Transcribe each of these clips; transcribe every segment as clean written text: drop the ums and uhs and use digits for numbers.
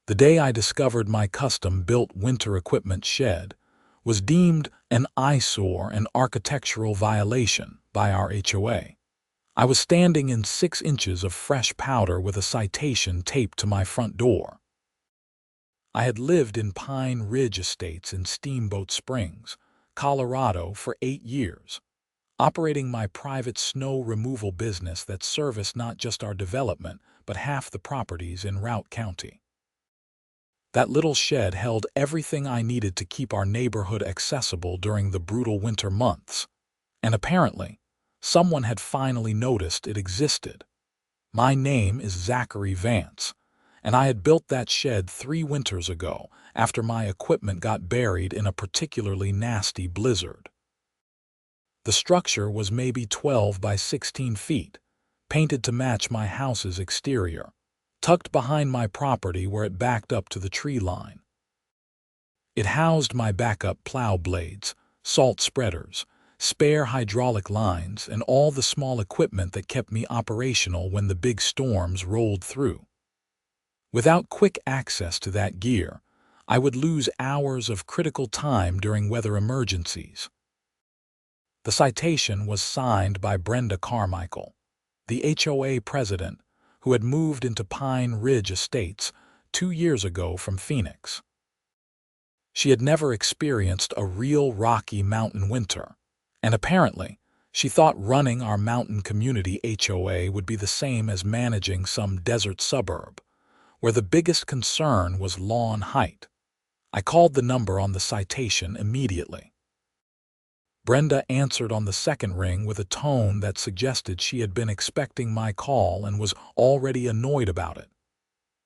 The day I discovered my custom-built winter equipment shed was deemed an eyesore and architectural violation by our HOA. I was standing in 6 inches of fresh powder with a citation taped to my front door. I had lived in Pine Ridge Estates in Steamboat Springs, Colorado for 8 years, operating my private snow removal business that serviced not just our development, but half the properties in Routt County. That little shed held everything I needed to keep our neighborhood accessible during the brutal winter months, and apparently, someone had finally noticed it existed. My name is Zachary Vance, and I had built that shed 3 winters ago after my equipment got buried in a particularly nasty blizzard. The structure was maybe 12 by 16 feet, painted to match my house's exterior, tucked behind my property where it backed up to the tree line. It housed my backup plow blades, salt spreaders, spare hydraulic lines, and all the small equipment that kept me operational when the big storms rolled through. Without quick access to that gear, I would lose hours of critical time during weather emergencies. The citation was signed by Brenda Carmichael, the HOA president, who had moved into Pine Ridge Estates 2 years ago from Phoenix. She had never experienced a real Rocky Mountain winter, and apparently, she thought running our mountain community HOA would be the same as managing some desert suburb, where the biggest concern was lawn height. I called the number on the citation immediately. Brenda answered on the second ring with a tone that suggested she had been expecting my call and was already annoyed about it.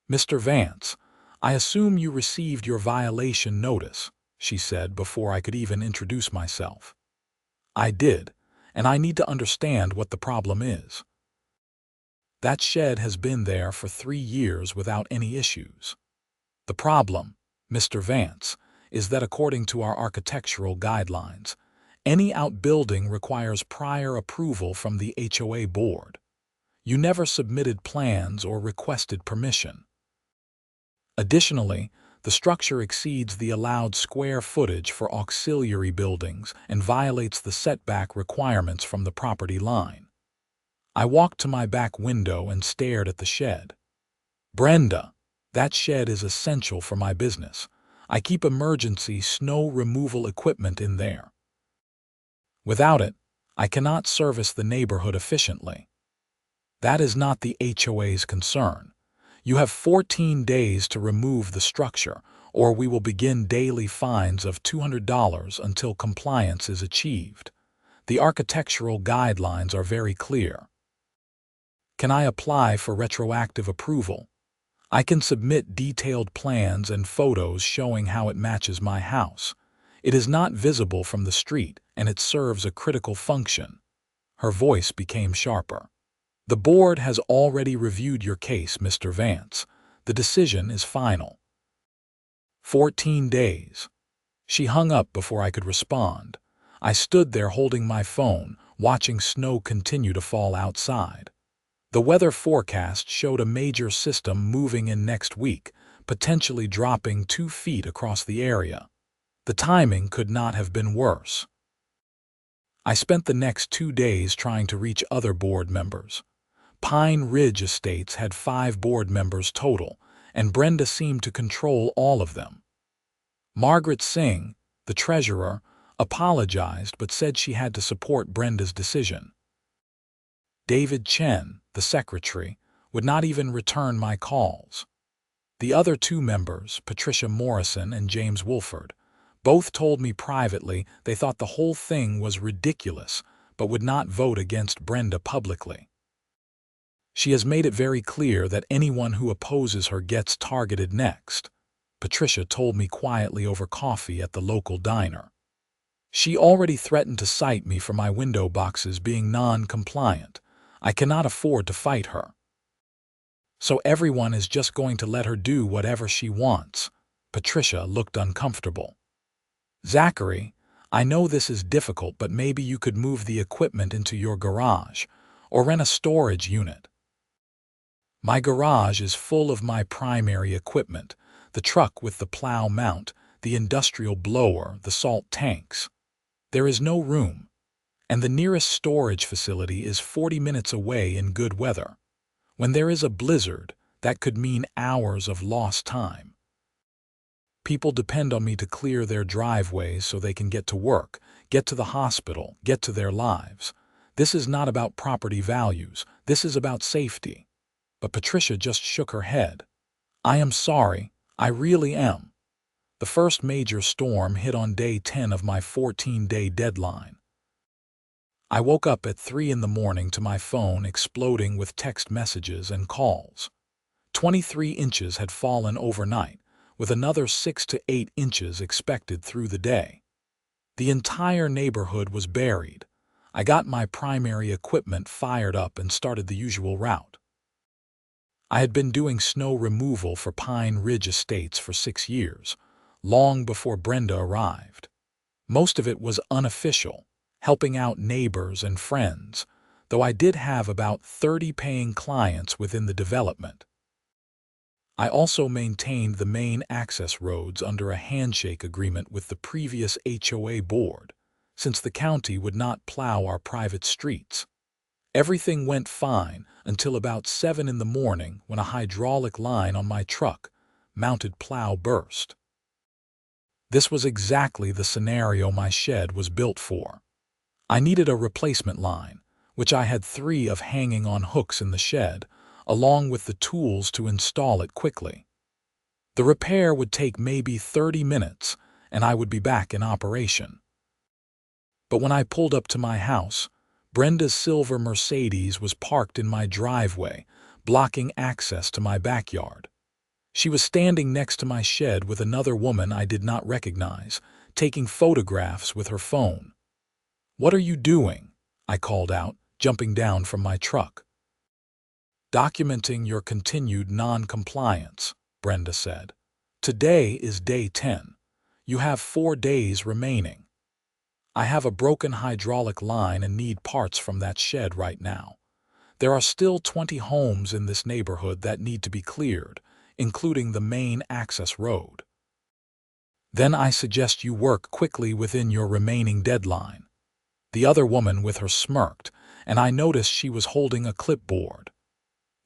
"Mr. Vance, I assume you received your violation notice," she said before I could even introduce myself. "I did, and I need to understand what the problem is." "That shed has been there for 3 years without any issues. The problem, Mr. Vance, is that according to our architectural guidelines, any outbuilding requires prior approval from the HOA board. You never submitted plans or requested permission. Additionally, the structure exceeds the allowed square footage for auxiliary buildings and violates the setback requirements from the property line." I walked to my back window and stared at the shed. "Brenda, that shed is essential for my business. I keep emergency snow removal equipment in there. Without it, I cannot service the neighborhood efficiently." "That is not the HOA's concern. You have 14 days to remove the structure, or we will begin daily fines of $200 until compliance is achieved. The architectural guidelines are very clear." "Can I apply for retroactive approval? I can submit detailed plans and photos showing how it matches my house. It is not visible from the street, and it serves a critical function." Her voice became sharper. "The board has already reviewed your case, Mr. Vance. The decision is final." 14 days. She hung up before I could respond. I stood there holding my phone, watching snow continue to fall outside. The weather forecast showed a major system moving in next week, potentially dropping 2 feet across the area. The timing could not have been worse. I spent the next 2 days trying to reach other board members. Pine Ridge Estates had 5 board members total, and Brenda seemed to control all of them. Margaret Singh, the treasurer, apologized but said she had to support Brenda's decision. David Chen, the secretary, would not even return my calls. The other 2 members, Patricia Morrison and James Wolford, both told me privately they thought the whole thing was ridiculous, but would not vote against Brenda publicly. "She has made it very clear that anyone who opposes her gets targeted next," Patricia told me quietly over coffee at the local diner. "She already threatened to cite me for my window boxes being non-compliant. I cannot afford to fight her. So everyone is just going to let her do whatever she wants." Patricia looked uncomfortable. "Zachary, I know this is difficult, but maybe you could move the equipment into your garage or rent a storage unit." My garage is full of my primary equipment, the truck with the plow mount, the industrial blower, the salt tanks. There is no room, and the nearest storage facility is 40 minutes away in good weather. When there is a blizzard, that could mean hours of lost time. People depend on me to clear their driveways so they can get to work, get to the hospital, get to their lives. This is not about property values. This is about safety. But Patricia just shook her head. I am sorry. I really am. The first major storm hit on day 10 of my 14-day deadline. I woke up at 3 in the morning to my phone exploding with text messages and calls. 23 inches had fallen overnight, with another 6 to 8 inches expected through the day. The entire neighborhood was buried. I got my primary equipment fired up and started the usual route. I had been doing snow removal for Pine Ridge Estates for 6 years, long before Brenda arrived. Most of it was unofficial, helping out neighbors and friends, though I did have about 30 paying clients within the development. I also maintained the main access roads under a handshake agreement with the previous HOA board, since the county would not plow our private streets. Everything went fine until about 7 in the morning when a hydraulic line on my truck-mounted plow burst. This was exactly the scenario my shed was built for. I needed a replacement line, which I had 3 of hanging on hooks in the shed, along with the tools to install it quickly. The repair would take maybe 30 minutes, and I would be back in operation. But when I pulled up to my house, Brenda's silver Mercedes was parked in my driveway, blocking access to my backyard. She was standing next to my shed with another woman I did not recognize, taking photographs with her phone. "What are you doing?" I called out, jumping down from my truck. "Documenting your continued non-compliance," Brenda said. "Today is day 10. You have 4 days remaining. I have a broken hydraulic line and need parts from that shed right now. There are still 20 homes in this neighborhood that need to be cleared, including the main access road. Then I suggest you work quickly within your remaining deadline." The other woman with her smirked, and I noticed she was holding a clipboard.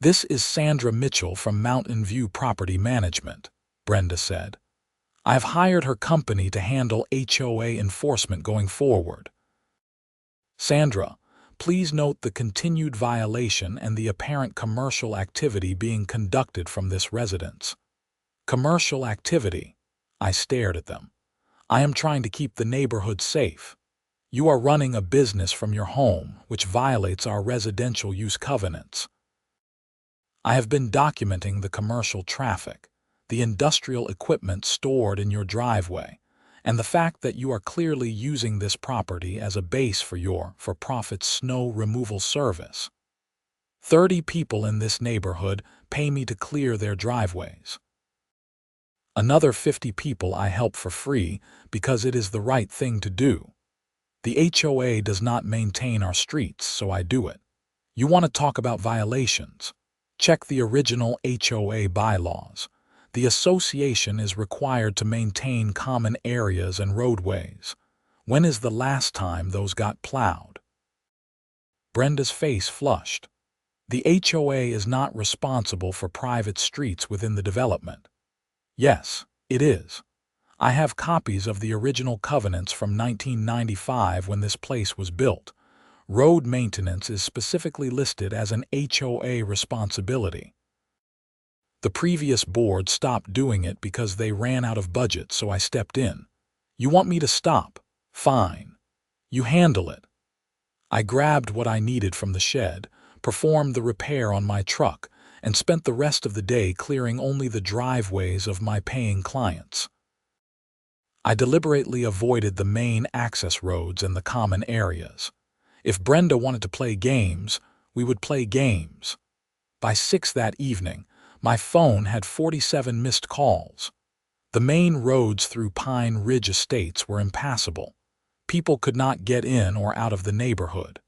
"This is Sandra Mitchell from Mountain View Property Management," Brenda said. "I have hired her company to handle HOA enforcement going forward. Sandra, please note the continued violation and the apparent commercial activity being conducted from this residence." "Commercial activity?" I stared at them. "I am trying to keep the neighborhood safe. You are running a business from your home, which violates our residential use covenants. I have been documenting the commercial traffic, the industrial equipment stored in your driveway, and the fact that you are clearly using this property as a base for your for-profit snow removal service. 30 people in this neighborhood pay me to clear their driveways. Another 50 people I help for free because it is the right thing to do. The HOA does not maintain our streets, so I do it. You want to talk about violations? Check the original HOA bylaws. The association is required to maintain common areas and roadways. When is the last time those got plowed?" Brenda's face flushed. "The HOA is not responsible for private streets within the development." "Yes, it is. I have copies of the original covenants from 1995 when this place was built. Road maintenance is specifically listed as an HOA responsibility. The previous board stopped doing it because they ran out of budget, so I stepped in. You want me to stop? Fine. You handle it." I grabbed what I needed from the shed, performed the repair on my truck, and spent the rest of the day clearing only the driveways of my paying clients. I deliberately avoided the main access roads and the common areas. If Brenda wanted to play games, we would play games. By 6 that evening, my phone had 47 missed calls. The main roads through Pine Ridge Estates were impassable. People could not get in or out of the neighborhood.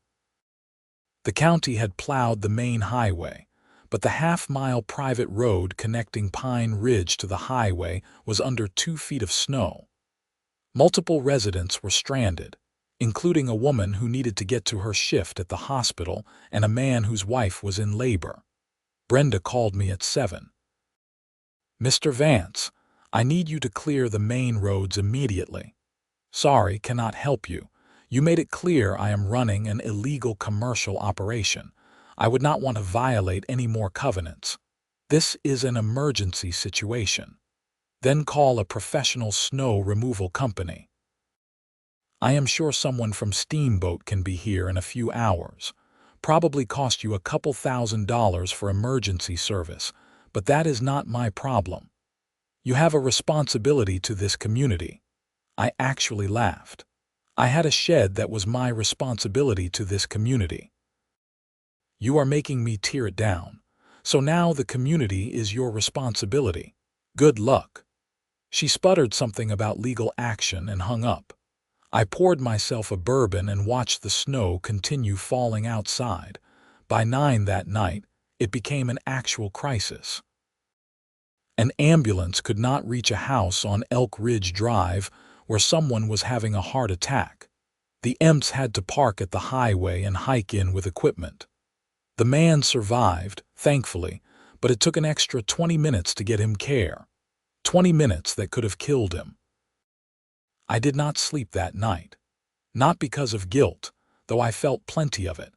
The county had plowed the main highway, but the half-mile private road connecting Pine Ridge to the highway was under 2 feet of snow. Multiple residents were stranded, including a woman who needed to get to her shift at the hospital and a man whose wife was in labor. Brenda called me at 7. "Mr. Vance, I need you to clear the main roads immediately. Sorry, cannot help you. You made it clear I am running an illegal commercial operation. I would not want to violate any more covenants. This is an emergency situation. Then call a professional snow removal company. I am sure someone from Steamboat can be here in a few hours. Probably cost you a couple $1,000s for emergency service, but that is not my problem. You have a responsibility to this community." I actually laughed. I had a shed that was my responsibility to this community. "You are making me tear it down. So now the community is your responsibility. Good luck." She sputtered something about legal action and hung up. I poured myself a bourbon and watched the snow continue falling outside. By 9 that night, it became an actual crisis. An ambulance could not reach a house on Elk Ridge Drive where someone was having a heart attack. The EMS had to park at the highway and hike in with equipment. The man survived, thankfully, but it took an extra 20 minutes to get him care. 20 minutes that could have killed him. I did not sleep that night. Not because of guilt, though I felt plenty of it,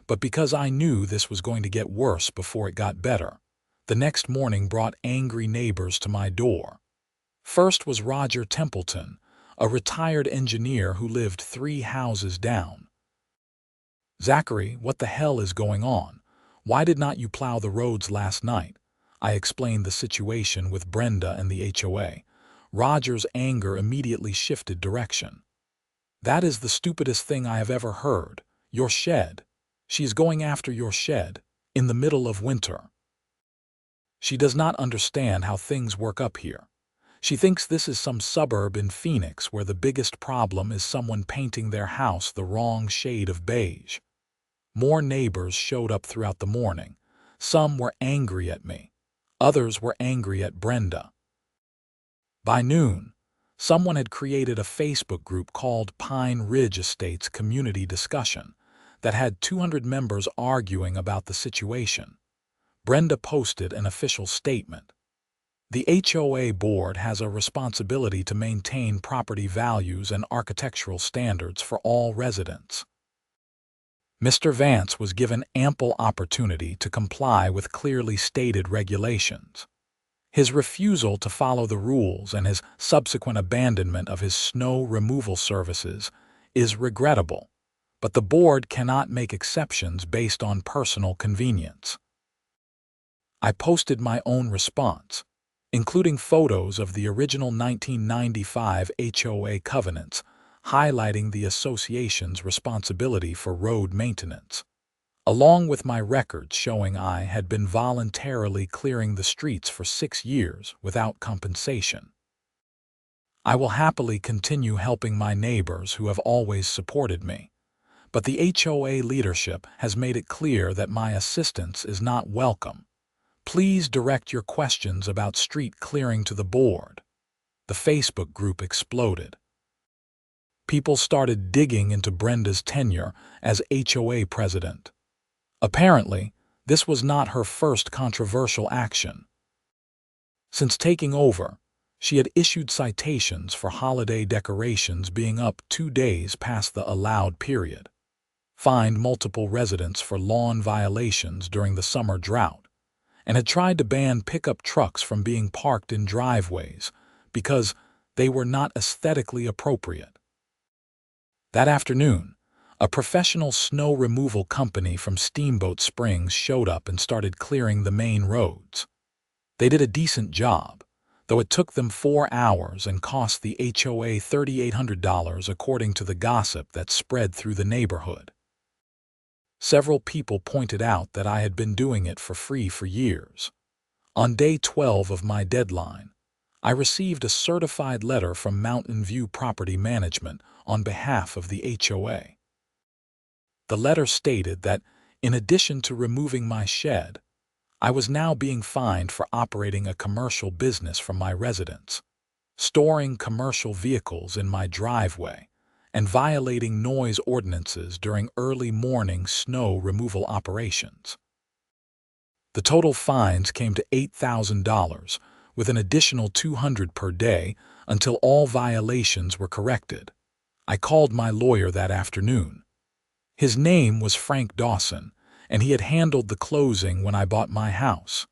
but because I knew this was going to get worse before it got better. The next morning brought angry neighbors to my door. First was Roger Templeton, a retired engineer who lived 3 houses down. "Zachary, what the hell is going on? Why did not you plow the roads last night?" I explained the situation with Brenda and the HOA. Roger's anger immediately shifted direction. "That is the stupidest thing I have ever heard. Your shed. She is going after your shed, in the middle of winter. She does not understand how things work up here. She thinks this is some suburb in Phoenix where the biggest problem is someone painting their house the wrong shade of beige." More neighbors showed up throughout the morning. Some were angry at me. Others were angry at Brenda. By noon, someone had created a Facebook group called Pine Ridge Estates Community Discussion that had 200 members arguing about the situation. Brenda posted an official statement. "The HOA board has a responsibility to maintain property values and architectural standards for all residents. Mr. Vance was given ample opportunity to comply with clearly stated regulations. His refusal to follow the rules and his subsequent abandonment of his snow removal services is regrettable, but the board cannot make exceptions based on personal convenience." I posted my own response, including photos of the original 1995 HOA covenants, highlighting the association's responsibility for road maintenance, along with my records showing I had been voluntarily clearing the streets for 6 years without compensation. I will happily continue helping my neighbors who have always supported me, but the HOA leadership has made it clear that my assistance is not welcome. Please direct your questions about street clearing to the board. The Facebook group exploded. People started digging into Brenda's tenure as HOA president. Apparently, this was not her first controversial action. Since taking over, she had issued citations for holiday decorations being up 2 days past the allowed period, fined multiple residents for lawn violations during the summer drought, and had tried to ban pickup trucks from being parked in driveways because they were not aesthetically appropriate. That afternoon, a professional snow removal company from Steamboat Springs showed up and started clearing the main roads. They did a decent job, though it took them 4 hours and cost the HOA $3,800 according to the gossip that spread through the neighborhood. Several people pointed out that I had been doing it for free for years. On day 12 of my deadline, I received a certified letter from Mountain View Property Management on behalf of the HOA. The letter stated that, in addition to removing my shed, I was now being fined for operating a commercial business from my residence, storing commercial vehicles in my driveway, and violating noise ordinances during early morning snow removal operations. The total fines came to $8,000, with an additional $200 per day until all violations were corrected. I called my lawyer that afternoon. His name was Frank Dawson, and he had handled the closing when I bought my house.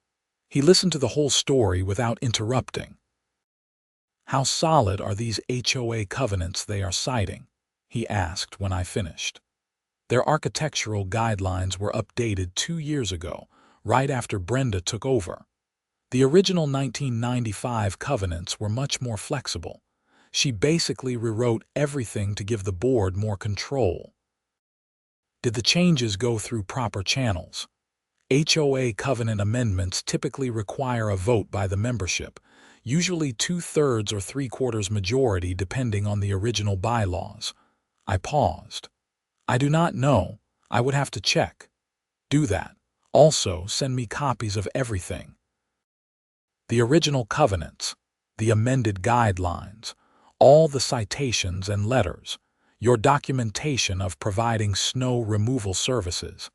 He listened to the whole story without interrupting. "How solid are these HOA covenants they are citing?" he asked when I finished. Their architectural guidelines were updated 2 years ago, right after Brenda took over. The original 1995 covenants were much more flexible. She basically rewrote everything to give the board more control. Did the changes go through proper channels? HOA covenant amendments typically require a vote by the membership, usually 2/3 or 3/4 majority depending on the original bylaws. I paused. "I do not know. I would have to check." "Do that. Also, send me copies of everything. The original covenants, the amended guidelines, all the citations and letters, your documentation of providing snow removal services,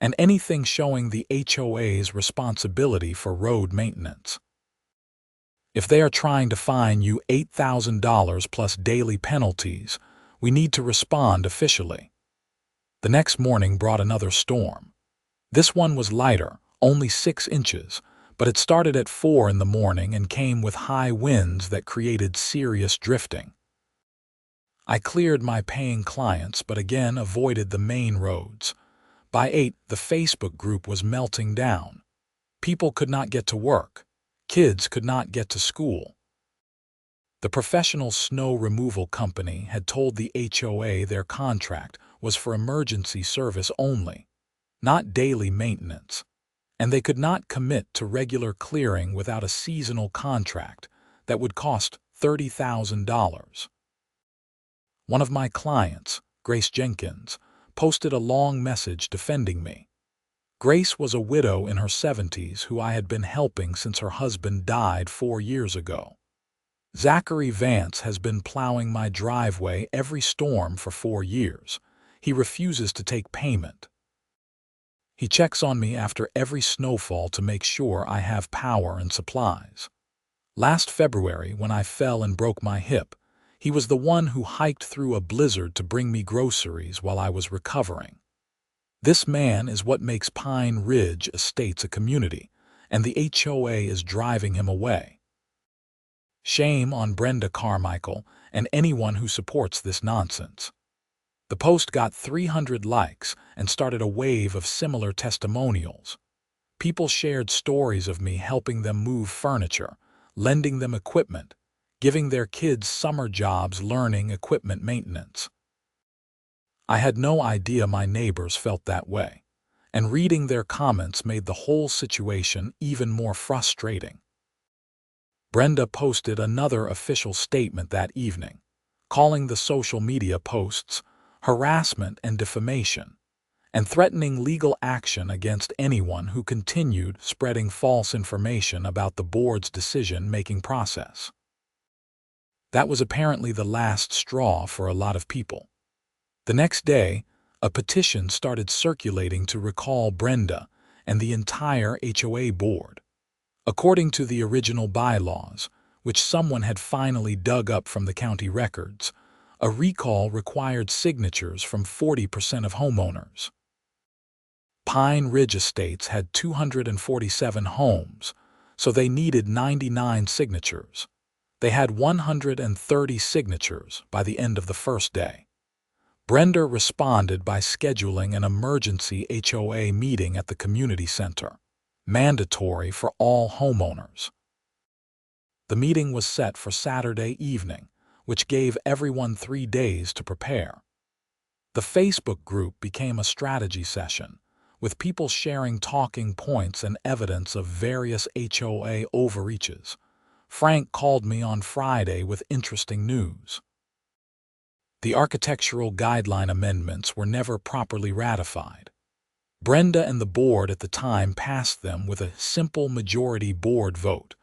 and anything showing the HOA's responsibility for road maintenance. If they are trying to fine you $8,000 plus daily penalties, we need to respond officially." The next morning brought another storm. This one was lighter, only 6 inches, but it started at 4 in the morning and came with high winds that created serious drifting. I cleared my paying clients but again avoided the main roads. By 8, the Facebook group was melting down. People could not get to work. Kids could not get to school. The professional snow removal company had told the HOA their contract was for emergency service only, not daily maintenance, and they could not commit to regular clearing without a seasonal contract that would cost $30,000. One of my clients, Grace Jenkins, posted a long message defending me. Grace was a widow in her 70s who I had been helping since her husband died 4 years ago. "Zachary Vance has been plowing my driveway every storm for 4 years. He refuses to take payment. He checks on me after every snowfall to make sure I have power and supplies. Last February, when I fell and broke my hip, he was the one who hiked through a blizzard to bring me groceries while I was recovering. This man is what makes Pine Ridge Estates a community, and the HOA is driving him away. Shame on Brenda Carmichael and anyone who supports this nonsense." The post got 300 likes and started a wave of similar testimonials. People shared stories of me helping them move furniture, lending them equipment, giving their kids summer jobs learning equipment maintenance. I had no idea my neighbors felt that way, and reading their comments made the whole situation even more frustrating. Brenda posted another official statement that evening, calling the social media posts harassment and defamation, and threatening legal action against anyone who continued spreading false information about the board's decision-making process. That was apparently the last straw for a lot of people. The next day, a petition started circulating to recall Brenda and the entire HOA board. According to the original bylaws, which someone had finally dug up from the county records, a recall required signatures from 40% of homeowners. Pine Ridge Estates had 247 homes, so they needed 99 signatures. They had 130 signatures by the end of the first day. Brenda responded by scheduling an emergency HOA meeting at the community center, mandatory for all homeowners. The meeting was set for Saturday evening, which gave everyone 3 days to prepare. The Facebook group became a strategy session, with people sharing talking points and evidence of various HOA overreaches. Frank called me on Friday with interesting news. The architectural guideline amendments were never properly ratified. Brenda and the board at the time passed them with a simple majority board vote,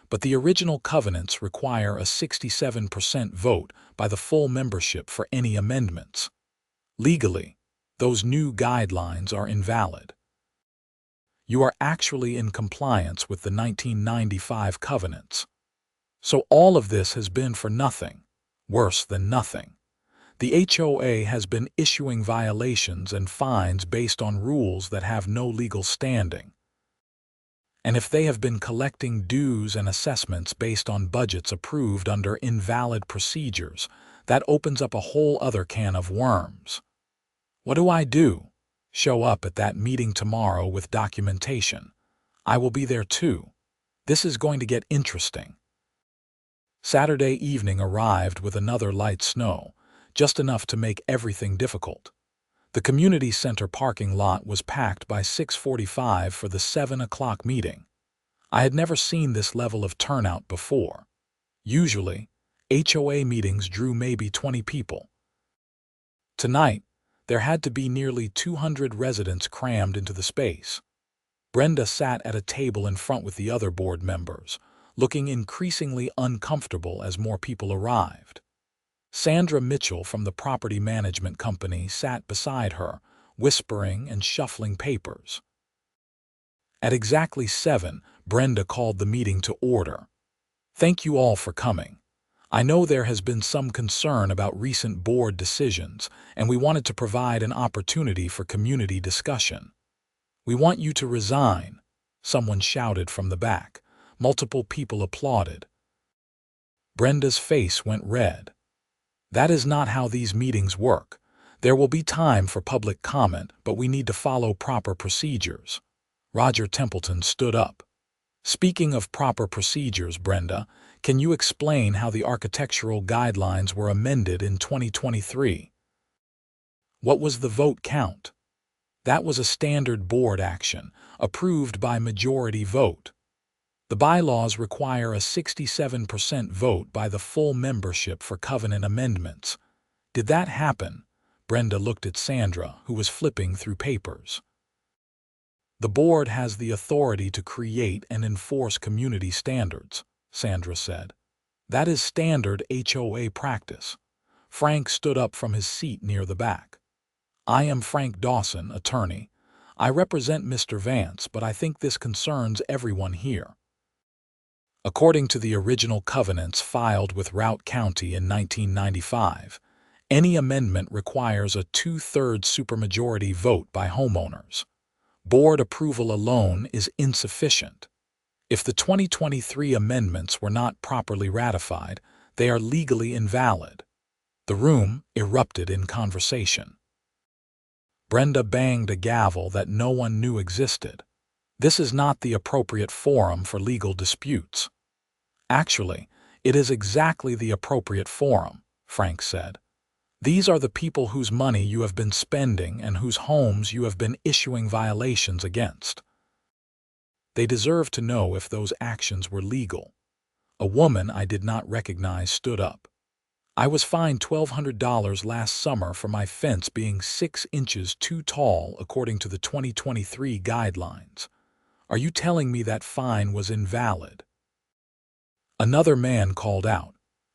but the original covenants require a 67% vote by the full membership for any amendments. Legally, those new guidelines are invalid. You are actually in compliance with the 1995 covenants. So all of this has been for nothing, worse than nothing. The HOA has been issuing violations and fines based on rules that have no legal standing. And if they have been collecting dues and assessments based on budgets approved under invalid procedures, that opens up a whole other can of worms. What do I do? Show up at that meeting tomorrow with documentation. I will be there too. This is going to get interesting. Saturday evening arrived with another light snow, just enough to make everything difficult. The community center parking lot was packed by 6:45 for the 7 o'clock meeting. I had never seen this level of turnout before. Usually, HOA meetings drew maybe 20 people. Tonight, there had to be nearly 200 residents crammed into the space. Brenda sat at a table in front with the other board members, looking increasingly uncomfortable as more people arrived. Sandra Mitchell from the property management company sat beside her, whispering and shuffling papers. At exactly 7, Brenda called the meeting to order. Thank you all for coming. I know there has been some concern about recent board decisions, and we wanted to provide an opportunity for community discussion. We want you to resign, someone shouted from the back. Multiple people applauded. Brenda's face went red. That is not how these meetings work. There will be time for public comment, but we need to follow proper procedures. Roger Templeton stood up. Speaking of proper procedures, Brenda, can you explain how the architectural guidelines were amended in 2023? What was the vote count? That was a standard board action, approved by majority vote. The bylaws require a 67% vote by the full membership for covenant amendments. Did that happen? Brenda looked at Sandra, who was flipping through papers. The board has the authority to create and enforce community standards, Sandra said. That is standard HOA practice. Frank stood up from his seat near the back. I am Frank Dawson, attorney. I represent Mr. Vance, but I think this concerns everyone here. According to the original covenants filed with Routt County in 1995, any amendment requires a 2/3 supermajority vote by homeowners. Board approval alone is insufficient. If the 2023 amendments were not properly ratified, they are legally invalid. The room erupted in conversation. Brenda banged a gavel that no one knew existed. This is not the appropriate forum for legal disputes. Actually, it is exactly the appropriate forum, Frank said. These are the people whose money you have been spending and whose homes you have been issuing violations against. They deserve to know if those actions were legal. A woman I did not recognize stood up. I was fined $1,200 last summer for my fence being 6 inches too tall according to the 2023 guidelines. Are you telling me that fine was invalid? Another man called out.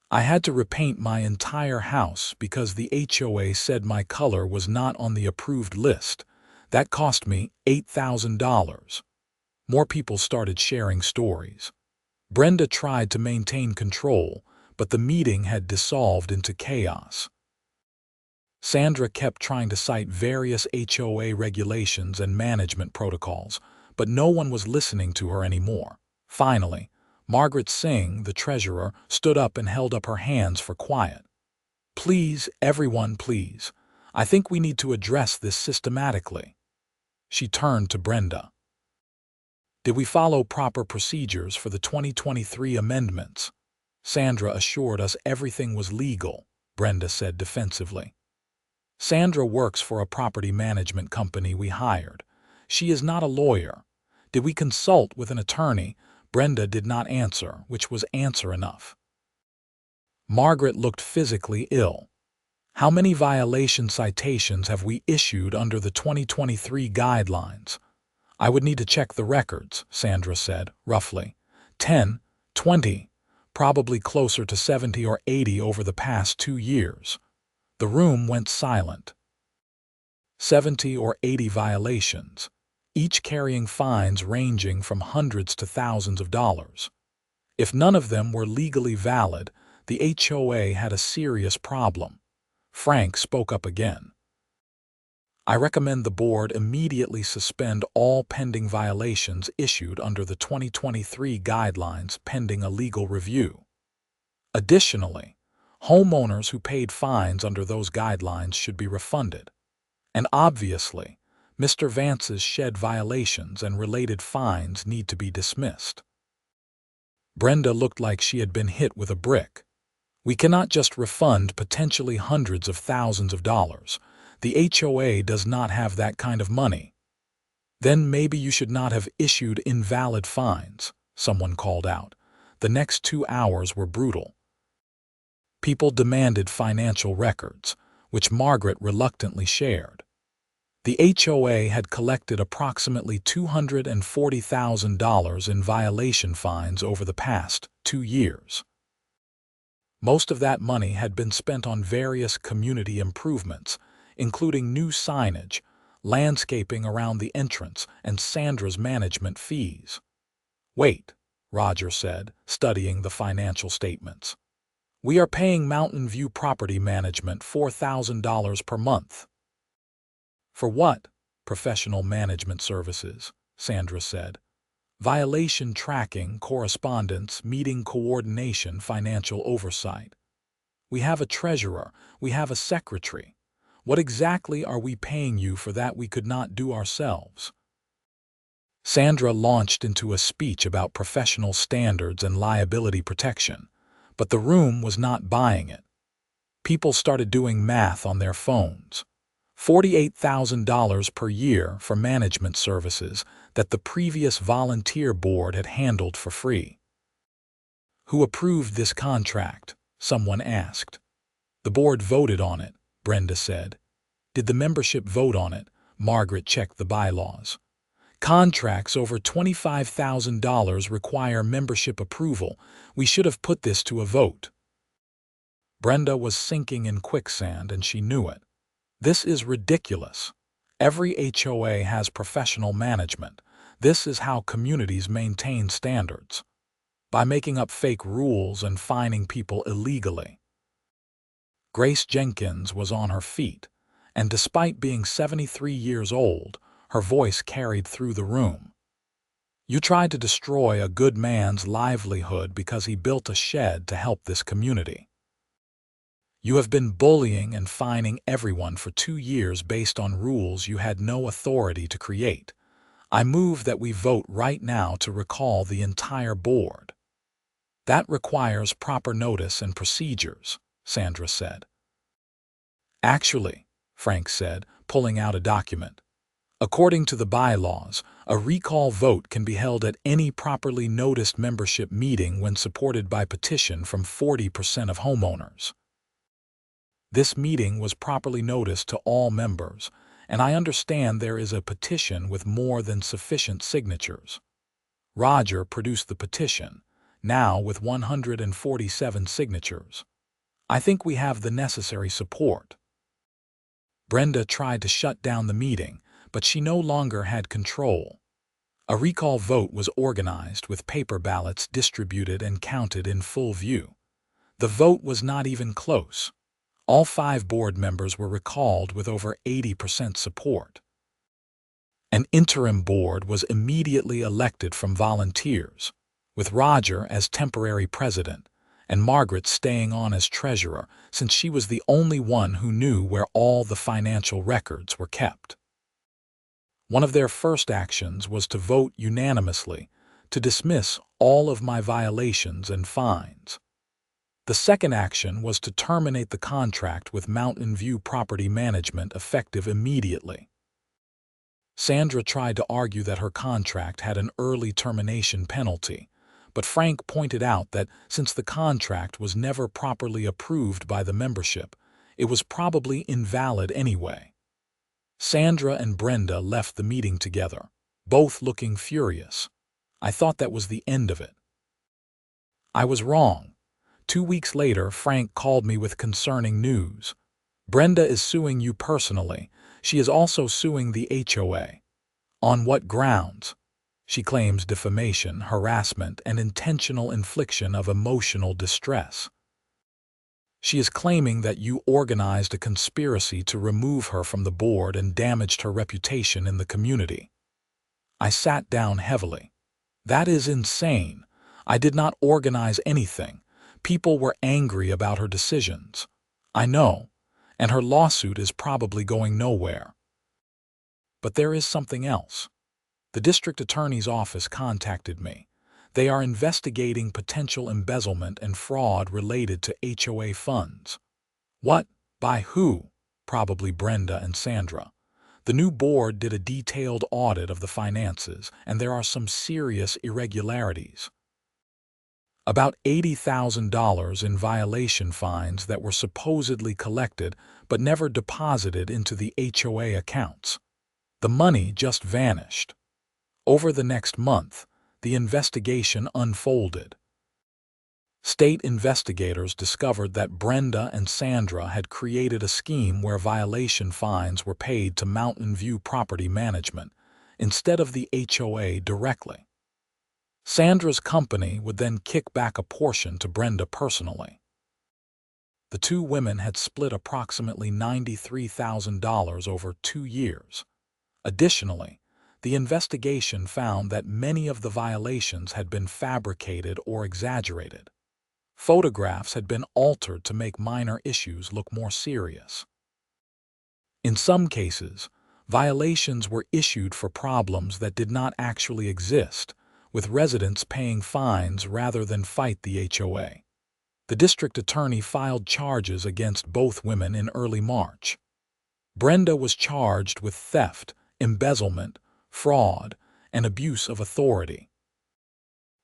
I had to repaint my entire house because the HOA said my color was not on the approved list. That cost me $8,000. More people started sharing stories. Brenda tried to maintain control, but the meeting had dissolved into chaos. Sandra kept trying to cite various HOA regulations and management protocols, but no one was listening to her anymore. Finally, Margaret Singh, the treasurer, stood up and held up her hands for quiet. Please, everyone, please. I think we need to address this systematically. She turned to Brenda. Did we follow proper procedures for the 2023 amendments? Sandra assured us everything was legal, Brenda said defensively. Sandra works for a property management company we hired. She is not a lawyer. Did we consult with an attorney? Brenda did not answer, which was answer enough. Margaret looked physically ill. How many violation citations have we issued under the 2023 guidelines? I would need to check the records, Sandra said, roughly. 10, 20, probably closer to 70 or 80 over the past 2 years. The room went silent. 70 or 80 violations, each carrying fines ranging from hundreds to thousands of dollars. If none of them were legally valid, the HOA had a serious problem. Frank spoke up again. I recommend the board immediately suspend all pending violations issued under the 2023 guidelines pending a legal review. Additionally, homeowners who paid fines under those guidelines should be refunded. And obviously, Mr. Vance's shed violations and related fines need to be dismissed. Brenda looked like she had been hit with a brick. We cannot just refund potentially hundreds of thousands of dollars. The HOA does not have that kind of money. Then maybe you should not have issued invalid fines, someone called out. The next 2 hours were brutal. People demanded financial records, which Margaret reluctantly shared. The HOA had collected approximately $240,000 in violation fines over the past 2 years. Most of that money had been spent on various community improvements, including new signage, landscaping around the entrance, and Sandra's management fees. Wait, Roger said, studying the financial statements. We are paying Mountain View Property Management $4,000 per month. For what? Professional management services, Sandra said. Violation tracking, correspondence, meeting coordination, financial oversight. We have a treasurer, we have a secretary. What exactly are we paying you for that we could not do ourselves? Sandra launched into a speech about professional standards and liability protection, but the room was not buying it. People started doing math on their phones. $48,000 per year for management services that the previous volunteer board had handled for free. Who approved this contract? Someone asked. The board voted on it, Brenda said. Did the membership vote on it? Margaret checked the bylaws. Contracts over $25,000 require membership approval. We should have put this to a vote. Brenda was sinking in quicksand and she knew it. This is ridiculous. Every HOA has professional management. This is how communities maintain standards. By making up fake rules and fining people illegally. Grace Jenkins was on her feet, and despite being 73 years old, her voice carried through the room. You tried to destroy a good man's livelihood because he built a shed to help this community. You have been bullying and fining everyone for 2 years based on rules you had no authority to create. I move that we vote right now to recall the entire board. That requires proper notice and procedures, Sandra said. Actually, Frank said, pulling out a document. According to the bylaws, a recall vote can be held at any properly noticed membership meeting when supported by petition from 40% of homeowners. This meeting was properly noticed to all members, and I understand there is a petition with more than sufficient signatures. Roger produced the petition, now with 147 signatures. I think we have the necessary support. Brenda tried to shut down the meeting, but she no longer had control. A recall vote was organized with paper ballots distributed and counted in full view. The vote was not even close. All 5 board members were recalled with over 80% support. An interim board was immediately elected from volunteers, with Roger as temporary president and Margaret staying on as treasurer since she was the only one who knew where all the financial records were kept. One of their first actions was to vote unanimously to dismiss all of my violations and fines. The second action was to terminate the contract with Mountain View Property Management effective immediately. Sandra tried to argue that her contract had an early termination penalty, but Frank pointed out that since the contract was never properly approved by the membership, It was probably invalid anyway. Sandra and Brenda left the meeting together, both looking furious. I thought that was the end of it. I was wrong. 2 weeks later, Frank called me with concerning news. Brenda is suing you personally. She is also suing the HOA. On what grounds? She claims defamation, harassment, and intentional infliction of emotional distress. She is claiming that you organized a conspiracy to remove her from the board and damaged her reputation in the community. I sat down heavily. That is insane. I did not organize anything. People were angry about her decisions. I know, and her lawsuit is probably going nowhere. But there is something else. The district attorney's office contacted me. They are investigating potential embezzlement and fraud related to HOA funds. What? By who? Probably Brenda and Sandra. The new board did a detailed audit of the finances, and there are some serious irregularities. About $80,000 in violation fines that were supposedly collected but never deposited into the HOA accounts. The money just vanished. Over the next month, the investigation unfolded. State investigators discovered that Brenda and Sandra had created a scheme where violation fines were paid to Mountain View Property Management instead of the HOA directly. Sandra's company would then kick back a portion to Brenda personally. The two women had split approximately $93,000 over 2 years. Additionally, the investigation found that many of the violations had been fabricated or exaggerated. Photographs had been altered to make minor issues look more serious. In some cases, violations were issued for problems that did not actually exist, with residents paying fines rather than fight the HOA. The district attorney filed charges against both women in early March. Brenda was charged with theft, embezzlement, fraud, and abuse of authority.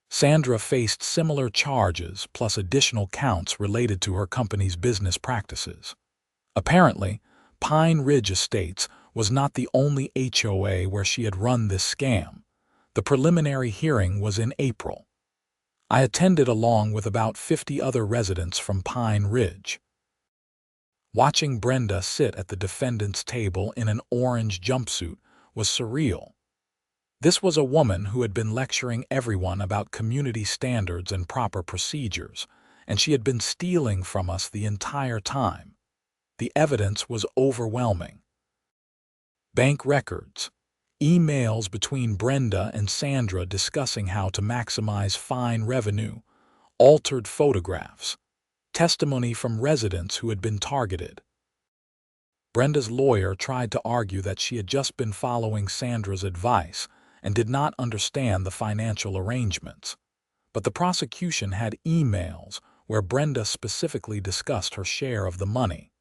Sandra faced similar charges plus additional counts related to her company's business practices. Apparently, Pine Ridge Estates was not the only HOA where she had run this scam. The preliminary hearing was in April. I attended along with about 50 other residents from Pine Ridge. Watching Brenda sit at the defendant's table in an orange jumpsuit was surreal. This was a woman who had been lecturing everyone about community standards and proper procedures, and she had been stealing from us the entire time. The evidence was overwhelming. Bank records, emails between Brenda and Sandra discussing how to maximize fine revenue, altered photographs, testimony from residents who had been targeted. Brenda's lawyer tried to argue that she had just been following Sandra's advice and did not understand the financial arrangements. But the prosecution had emails where Brenda specifically discussed her share of the money.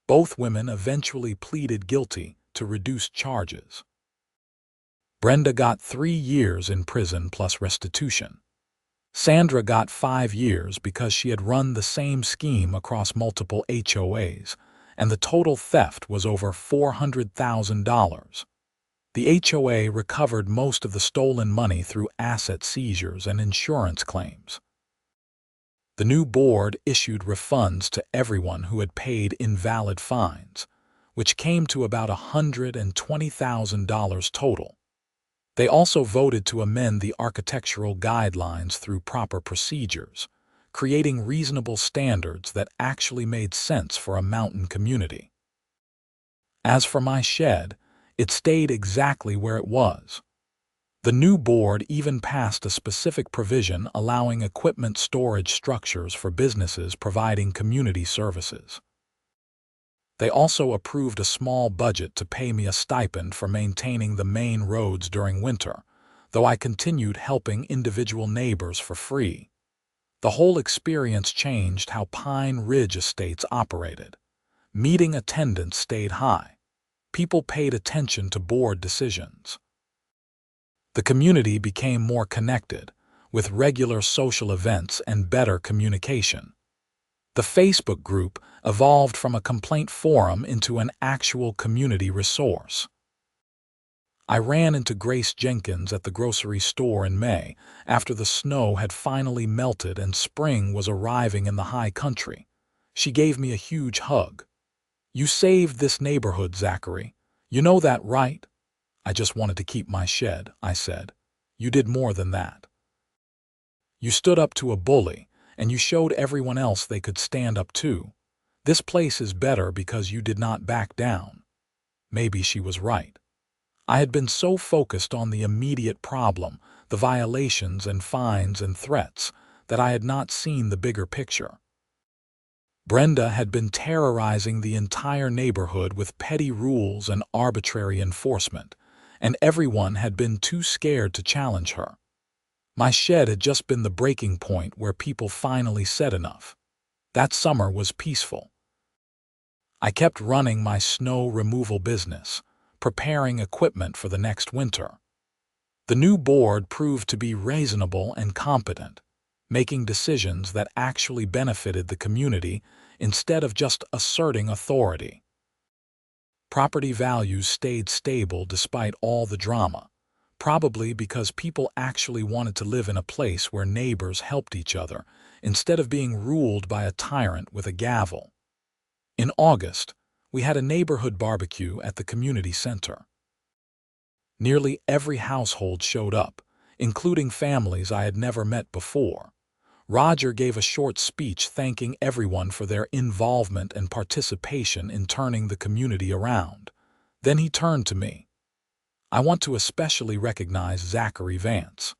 Both women eventually pleaded guilty to reduced charges. Brenda got 3 years in prison plus restitution. Sandra got 5 years because she had run the same scheme across multiple HOAs, and the total theft was over $400,000. The HOA recovered most of the stolen money through asset seizures and insurance claims. The new board issued refunds to everyone who had paid invalid fines, which came to about $120,000 total. They also voted to amend the architectural guidelines through proper procedures, creating reasonable standards that actually made sense for a mountain community. As for my shed, it stayed exactly where it was. The new board even passed a specific provision allowing equipment storage structures for businesses providing community services. They also approved a small budget to pay me a stipend for maintaining the main roads during winter, though I continued helping individual neighbors for free. The whole experience changed how Pine Ridge Estates operated. Meeting attendance stayed high. People paid attention to board decisions. The community became more connected, with regular social events and better communication. The Facebook group evolved from a complaint forum into an actual community resource. I ran into Grace Jenkins at the grocery store in May after the snow had finally melted and spring was arriving in the high country. She gave me a huge hug. "You saved this neighborhood, Zachary. You know that, right?" "I just wanted to keep my shed," I said. "You did more than that. You stood up to a bully, and you showed everyone else they could stand up too. This place is better because you did not back down." Maybe she was right. I had been so focused on the immediate problem, the violations and fines and threats, that I had not seen the bigger picture. Brenda had been terrorizing the entire neighborhood with petty rules and arbitrary enforcement, and everyone had been too scared to challenge her. My shed had just been the breaking point where people finally said enough. That summer was peaceful. I kept running my snow removal business, preparing equipment for the next winter. The new board proved to be reasonable and competent, making decisions that actually benefited the community instead of just asserting authority. Property values stayed stable despite all the drama, probably because people actually wanted to live in a place where neighbors helped each other instead of being ruled by a tyrant with a gavel. In August, we had a neighborhood barbecue at the community center. Nearly every household showed up, including families I had never met before. Roger gave a short speech thanking everyone for their involvement and participation in turning the community around. Then he turned to me. "I want to especially recognize Zachary Vance.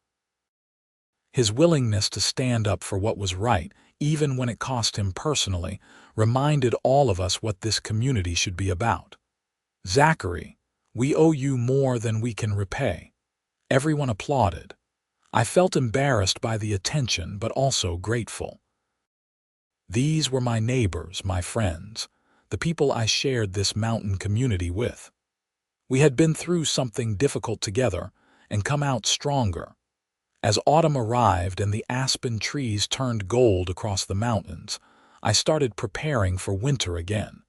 His willingness to stand up for what was right, even when it cost him personally, reminded all of us what this community should be about. Zachary, we owe you more than we can repay." Everyone applauded. I felt embarrassed by the attention, but also grateful. These were my neighbors, my friends, the people I shared this mountain community with. We had been through something difficult together and come out stronger. As autumn arrived and the aspen trees turned gold across the mountains, I started preparing for winter again.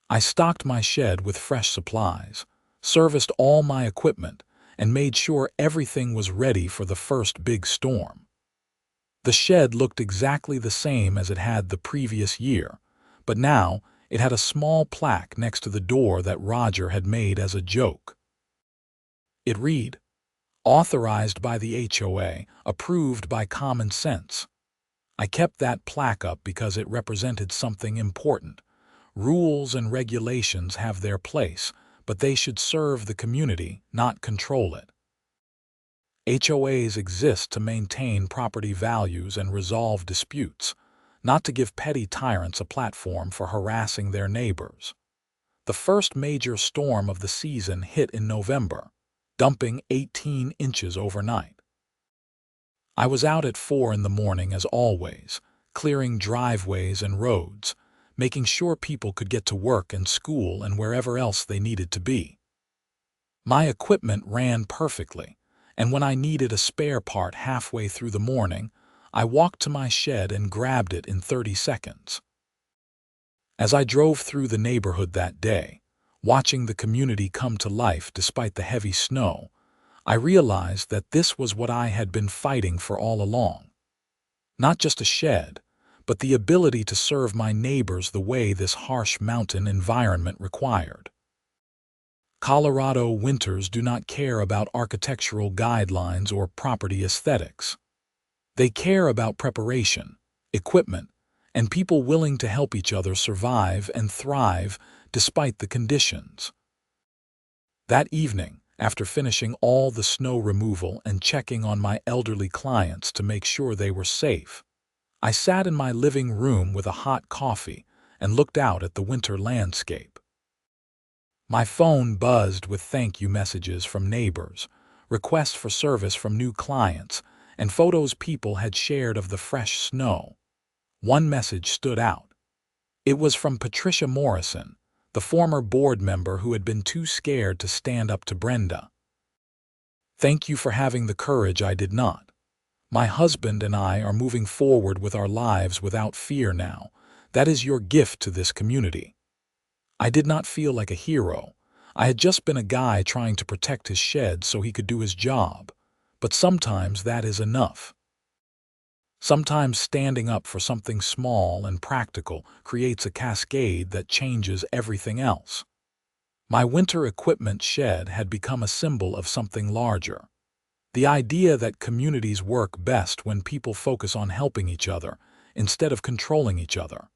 I stocked my shed with fresh supplies, serviced all my equipment, and made sure everything was ready for the first big storm. The shed looked exactly the same as it had the previous year, but now it had a small plaque next to the door that Roger had made as a joke. It read, "Authorized by the HOA, approved by common sense." I kept that plaque up because it represented something important. Rules and regulations have their place, but they should serve the community, not control it. HOAs exist to maintain property values and resolve disputes, not to give petty tyrants a platform for harassing their neighbors. The first major storm of the season hit in November, dumping 18 inches overnight. I was out at 4 in the morning as always, clearing driveways and roads, making sure people could get to work and school and wherever else they needed to be. My equipment ran perfectly, and when I needed a spare part halfway through the morning, I walked to my shed and grabbed it in 30 seconds. As I drove through the neighborhood that day, watching the community come to life despite the heavy snow, I realized that this was what I had been fighting for all along. Not just a shed, but the ability to serve my neighbors the way this harsh mountain environment required. Colorado winters do not care about architectural guidelines or property aesthetics. They care about preparation, equipment, and people willing to help each other survive and thrive despite the conditions. That evening, after finishing all the snow removal and checking on my elderly clients to make sure they were safe, I sat in my living room with a hot coffee and looked out at the winter landscape. My phone buzzed with thank you messages from neighbors, requests for service from new clients, and photos people had shared of the fresh snow. One message stood out. It was from Patricia Morrison, the former board member who had been too scared to stand up to Brenda. "Thank you for having the courage I did not. My husband and I are moving forward with our lives without fear now. That is your gift to this community." I did not feel like a hero. I had just been a guy trying to protect his shed so he could do his job. But sometimes that is enough. Sometimes standing up for something small and practical creates a cascade that changes everything else. My winter equipment shed had become a symbol of something larger. The idea that communities work best when people focus on helping each other instead of controlling each other.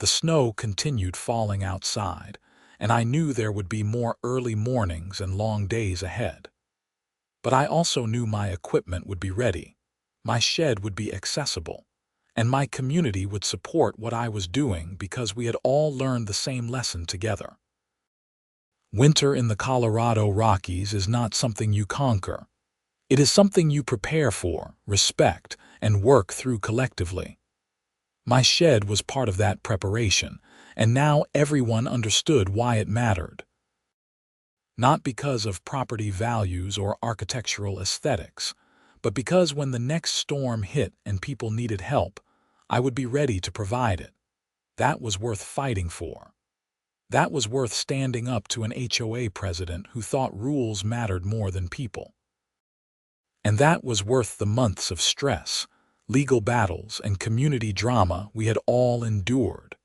The snow continued falling outside, and I knew there would be more early mornings and long days ahead. But I also knew my equipment would be ready, my shed would be accessible, and my community would support what I was doing because we had all learned the same lesson together. Winter in the Colorado Rockies is not something you conquer. It is something you prepare for, respect, and work through collectively. My shed was part of that preparation, and now everyone understood why it mattered. Not because of property values or architectural aesthetics, but because when the next storm hit and people needed help, I would be ready to provide it. That was worth fighting for. That was worth standing up to an HOA president who thought rules mattered more than people. And that was worth the months of stress, legal battles, and community drama we had all endured.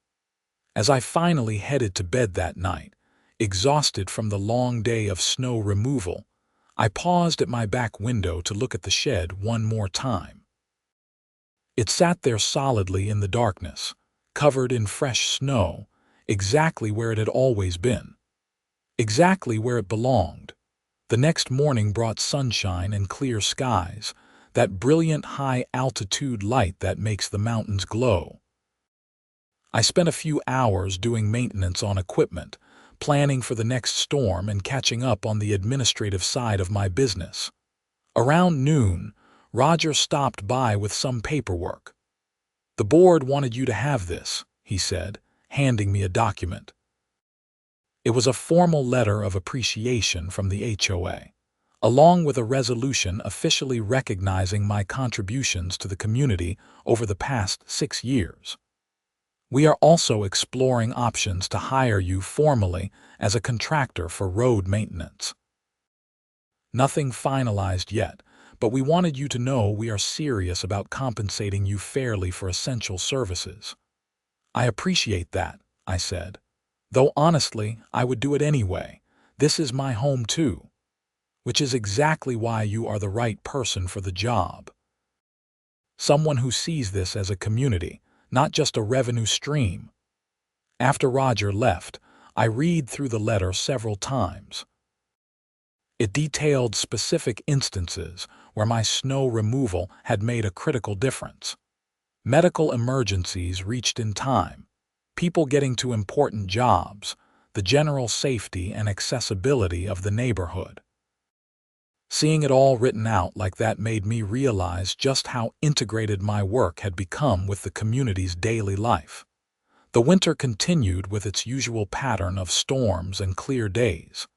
As I finally headed to bed that night, exhausted from the long day of snow removal, I paused at my back window to look at the shed one more time. It sat there solidly in the darkness, covered in fresh snow, exactly where it had always been. Exactly where it belonged. The next morning brought sunshine and clear skies, that brilliant high-altitude light that makes the mountains glow. I spent a few hours doing maintenance on equipment, planning for the next storm and catching up on the administrative side of my business. Around noon, Roger stopped by with some paperwork. "The board wanted you to have this," he said, handing me a document. It was a formal letter of appreciation from the HOA, along with a resolution officially recognizing my contributions to the community over the past 6 years. "We are also exploring options to hire you formally as a contractor for road maintenance. Nothing finalized yet, but we wanted you to know we are serious about compensating you fairly for essential services." "I appreciate that," I said. "Though honestly, I would do it anyway. This is my home too." "Which is exactly why you are the right person for the job. Someone who sees this as a community, not just a revenue stream." After Roger left, I read through the letter several times. It detailed specific instances where my snow removal had made a critical difference. Medical emergencies reached in time, people getting to important jobs, the general safety and accessibility of the neighborhood. Seeing it all written out like that made me realize just how integrated my work had become with the community's daily life. The winter continued with its usual pattern of storms and clear days.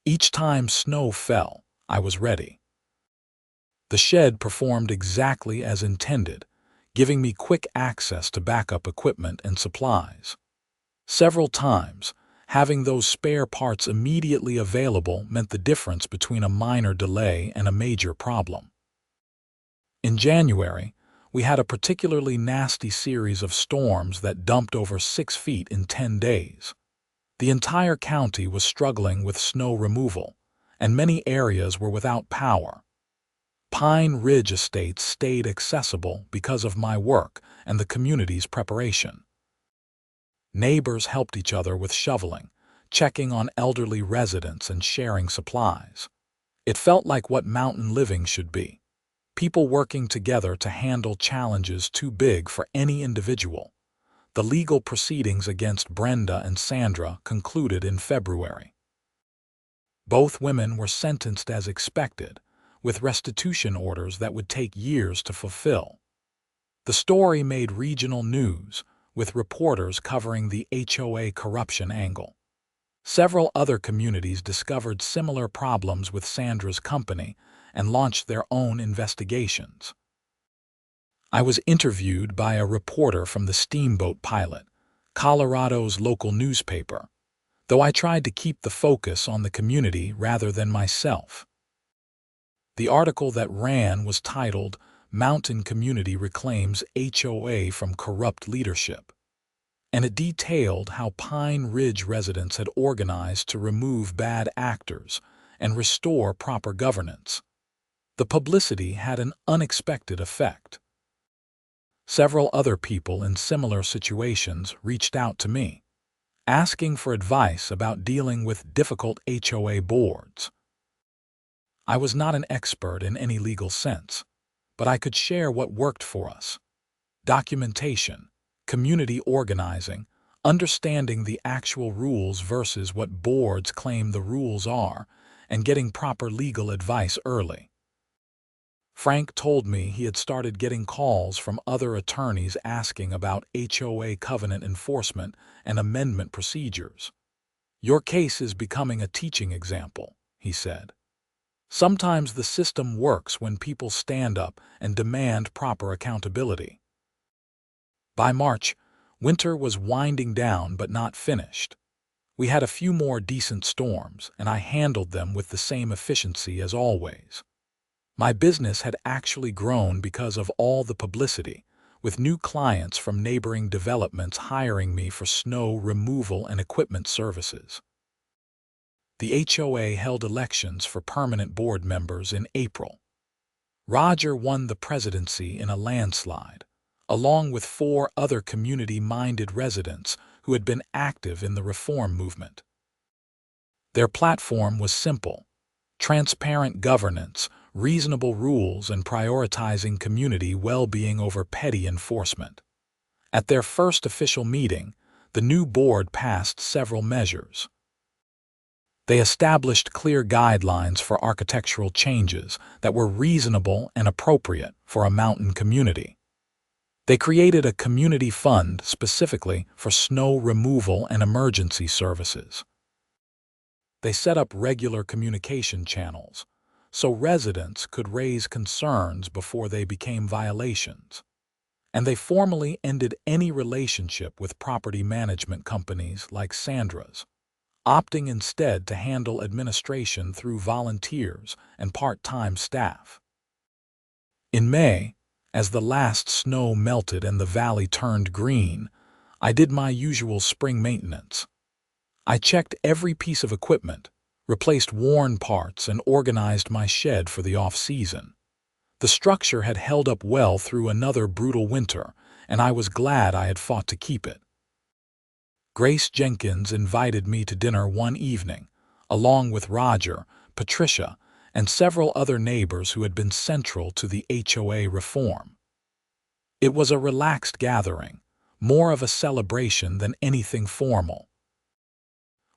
Each time snow fell, I was ready. The shed performed exactly as intended, giving me quick access to backup equipment and supplies. Several times, having those spare parts immediately available meant the difference between a minor delay and a major problem. In January, we had a particularly nasty series of storms that dumped over 6 feet in 10 days. The entire county was struggling with snow removal, and many areas were without power. Pine Ridge Estates stayed accessible because of my work and the community's preparation. Neighbors helped each other with shoveling, checking on elderly residents and sharing supplies. It felt like what mountain living should be. People working together to handle challenges too big for any individual. The legal proceedings against Brenda and Sandra concluded in February. Both women were sentenced as expected, with restitution orders that would take years to fulfill. The story made regional news, with reporters covering the HOA corruption angle. Several other communities discovered similar problems with Sandra's company, and launched their own investigations. I was interviewed by a reporter from the Steamboat Pilot, Colorado's local newspaper, though I tried to keep the focus on the community rather than myself. The article that ran was titled, "Mountain Community Reclaims HOA from Corrupt Leadership," and it detailed how Pine Ridge residents had organized to remove bad actors and restore proper governance. The publicity had an unexpected effect. Several other people in similar situations reached out to me, asking for advice about dealing with difficult HOA boards. I was not an expert in any legal sense, but I could share what worked for us: documentation, community organizing, understanding the actual rules versus what boards claim the rules are, and getting proper legal advice early. Frank told me he had started getting calls from other attorneys asking about HOA covenant enforcement and amendment procedures. "Your case is becoming a teaching example," he said. "Sometimes the system works when people stand up and demand proper accountability." By March, winter was winding down but not finished. We had a few more decent storms, and I handled them with the same efficiency as always. My business had actually grown because of all the publicity, with new clients from neighboring developments hiring me for snow removal and equipment services. The HOA held elections for permanent board members in April. Roger won the presidency in a landslide, along with 4 other community-minded residents who had been active in the reform movement. Their platform was simple: transparent governance, reasonable rules, and prioritizing community well-being over petty enforcement. At their first official meeting, the new board passed several measures. They established clear guidelines for architectural changes that were reasonable and appropriate for a mountain community. They created a community fund specifically for snow removal and emergency services. They set up regular communication channels so residents could raise concerns before they became violations. And they formally ended any relationship with property management companies like Sandra's, opting instead to handle administration through volunteers and part-time staff. In May, as the last snow melted and the valley turned green, I did my usual spring maintenance. I checked every piece of equipment, replaced worn parts, and organized my shed for the off-season. The structure had held up well through another brutal winter, and I was glad I had fought to keep it. Grace Jenkins invited me to dinner one evening, along with Roger, Patricia, and several other neighbors who had been central to the HOA reform. It was a relaxed gathering, more of a celebration than anything formal.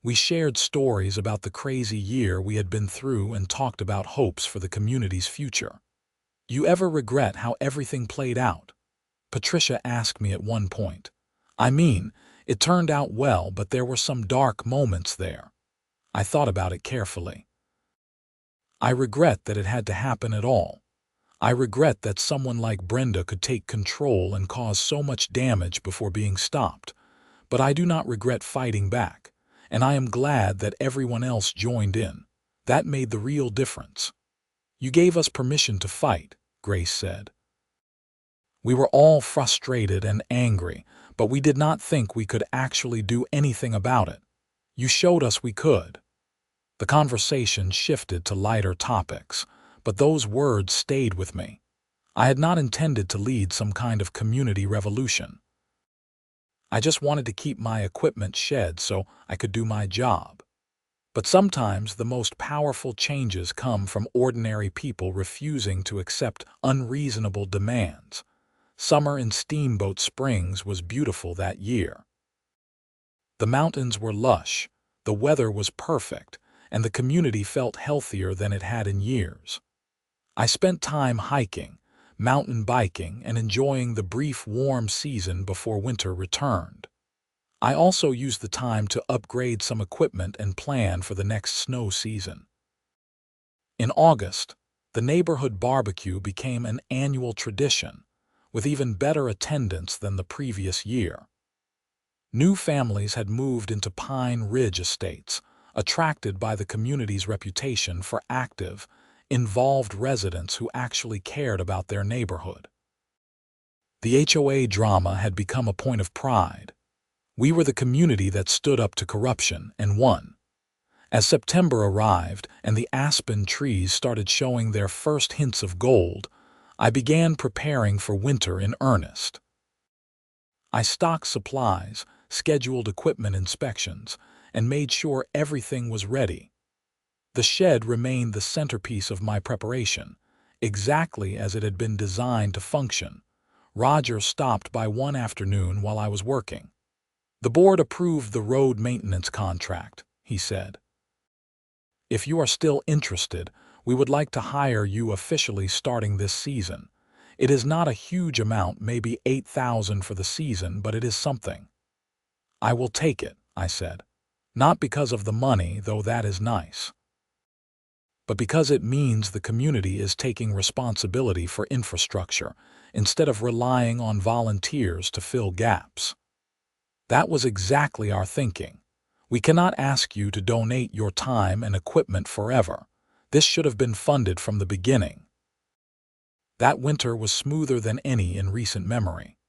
We shared stories about the crazy year we had been through and talked about hopes for the community's future. "You ever regret how everything played out?" Patricia asked me at one point. "I mean, it turned out well, but there were some dark moments there." I thought about it carefully. I regret that it had to happen at all. I regret that someone like Brenda could take control and cause so much damage before being stopped. But I do not regret fighting back, and I am glad that everyone else joined in. That made the real difference. "You gave us permission to fight," Grace said. "We were all frustrated and angry, but we did not think we could actually do anything about it. You showed us we could." The conversation shifted to lighter topics, but those words stayed with me. I had not intended to lead some kind of community revolution. I just wanted to keep my equipment shed so I could do my job. But sometimes the most powerful changes come from ordinary people refusing to accept unreasonable demands. Summer in Steamboat Springs was beautiful that year. The mountains were lush, the weather was perfect, and the community felt healthier than it had in years. I spent time hiking, mountain biking, and enjoying the brief warm season before winter returned. I also used the time to upgrade some equipment and plan for the next snow season. In August, The neighborhood barbecue became an annual tradition, with even better attendance than the previous year. New families had moved into Pine Ridge estates, attracted by the community's reputation for active, involved residents who actually cared about their neighborhood. The HOA drama had become a point of pride. We were the community that stood up to corruption and won. As September arrived and the aspen trees started showing their first hints of gold, I began preparing for winter in earnest. I stocked supplies, scheduled equipment inspections, and made sure everything was ready. The shed remained the centerpiece of my preparation, exactly as it had been designed to function. Roger stopped by one afternoon while I was working. "The board approved the road maintenance contract," he said. "If you are still interested, we would like to hire you officially starting this season. It is not a huge amount, maybe $8,000 for the season, but it is something." "I will take it," I said. "Not because of the money, though that is nice, but because it means the community is taking responsibility for infrastructure instead of relying on volunteers to fill gaps." That was exactly our thinking. We cannot ask you to donate your time and equipment forever. This should have been funded from the beginning. That winter was smoother than any in recent memory.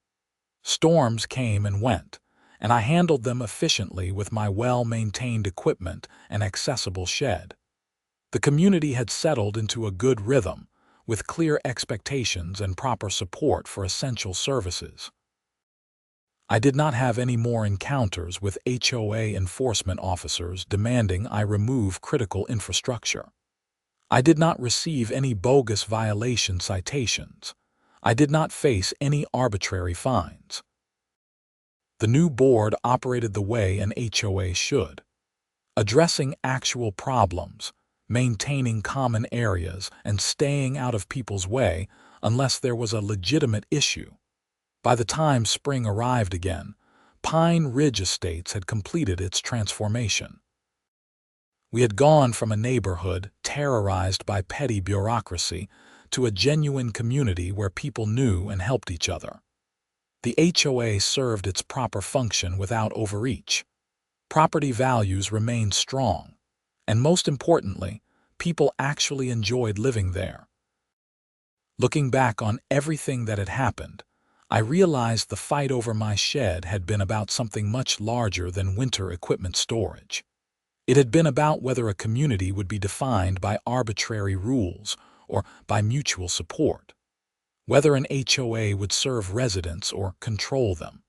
Storms came and went, and I handled them efficiently with my well-maintained equipment and accessible shed. The community had settled into a good rhythm, with clear expectations and proper support for essential services. I did not have any more encounters with HOA enforcement officers demanding I remove critical infrastructure. I did not receive any bogus violation citations. I did not face any arbitrary fines. The new board operated the way an HOA should, addressing actual problems, maintaining common areas, and staying out of people's way unless there was a legitimate issue. By the time spring arrived again, Pine Ridge Estates had completed its transformation. We had gone from a neighborhood terrorized by petty bureaucracy to a genuine community where people knew and helped each other. The HOA served its proper function without overreach. Property values remained strong, and most importantly, people actually enjoyed living there. Looking back on everything that had happened, I realized the fight over my shed had been about something much larger than winter equipment storage. It had been about whether a community would be defined by arbitrary rules or by mutual support, whether an HOA would serve residents or control them,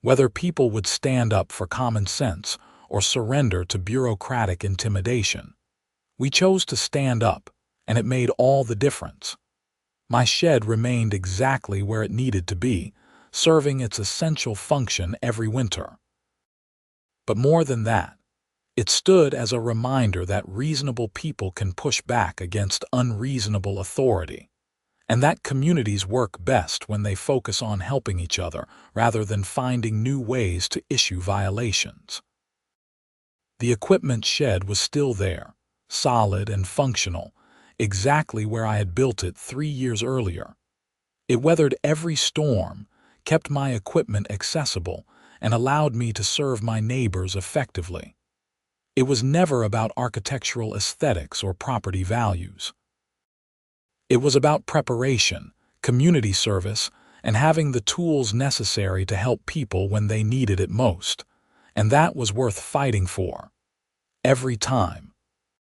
whether people would stand up for common sense or surrender to bureaucratic intimidation. We chose to stand up, and it made all the difference. My shed remained exactly where it needed to be, serving its essential function every winter. But more than that, it stood as a reminder that reasonable people can push back against unreasonable authority, and that communities work best when they focus on helping each other rather than finding new ways to issue violations. The equipment shed was still there, solid and functional, exactly where I had built it 3 years earlier. It weathered every storm, kept my equipment accessible, and allowed me to serve my neighbors effectively. It was never about architectural aesthetics or property values. It was about preparation, community service, and having the tools necessary to help people when they needed it most. And that was worth fighting for. Every time.